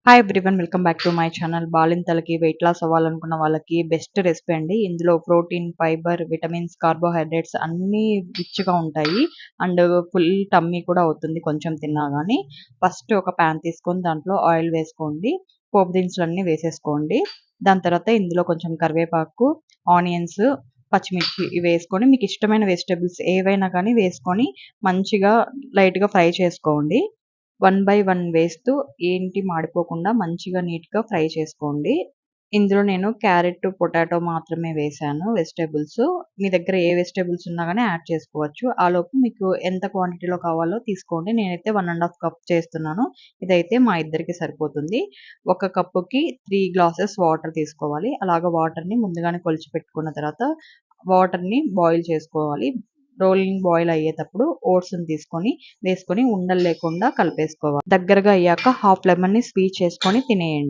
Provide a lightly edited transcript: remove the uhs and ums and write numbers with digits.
Hi everyone, welcome back to my channel. బాలింతలకి weight loss అవ్వాలనుకున్న వాళ్ళకి బెస్ట్ రెసిపీ అండి. ఇందులో ప్రోటీన్, ఫైబర్, విటమిన్స్, కార్బోహైడ్రేట్స్ అన్నీ రిచ్‌గా ఉంటాయి. అండ్ ఫుల్ టమ్మీ కూడా అవుతుంది కొంచెం తిన్నా గానీ. ఫస్ట్ ఒక పాన్ తీసుకొని దాంట్లో ఆయిల్ వేసుకోండి. పోపు దినుసులన్నీ వేసేసుకోండి. దాని తర్వాత ఇందులో కొంచెం కరివేపాకు, ఆనియన్స్, పచ్చిమిర్చి ఇవేసుకొని మీకు ఇష్టమైన వెజిటబుల్స్ ఏవైనా కానీ వేసుకొని మంచిగా లైట్‌గా ఫ్రై చేసుకోండి. వన్ బై వన్ వేస్తూ ఏంటి మాడిపోకుండా మంచిగా నీట్‌గా ఫ్రై చేసుకోండి. ఇందులో నేను క్యారెట్, పొటాటో మాత్రమే వేశాను వెజిటబుల్స్. మీ దగ్గర ఏ వెజిటబుల్స్ ఉన్నా గాని యాడ్ చేసుకోవచ్చు. ఆలోపు మీకు ఎంత క్వాంటిటీలో కావాలో తీసుకోండి. నేనైతే 1 ½ కప్ చేస్తున్నాను. ఇదైతే మా ఇద్దరికి సరిపోతుంది. ఒక కప్పుకి 3 గ్లాసెస్ వాటర్ తీసుకోవాలి. అలాగా వాటర్‌ని ముందుగానే కొలిచి పెట్టుకున్న తర్వాత వాటర్‌ని బాయిల్ చేసుకోవాలి. రోలింగ్ బాయిల్ అయ్యేటప్పుడు ఓట్స్‌ని వేసుకొని ఉండలు లేకుండా కలిపేసుకోవాలి. దగ్గరగా అయ్యాక హాఫ్ లెమన్‌ని స్క్వీజ్ చేసుకొని తినేయండి.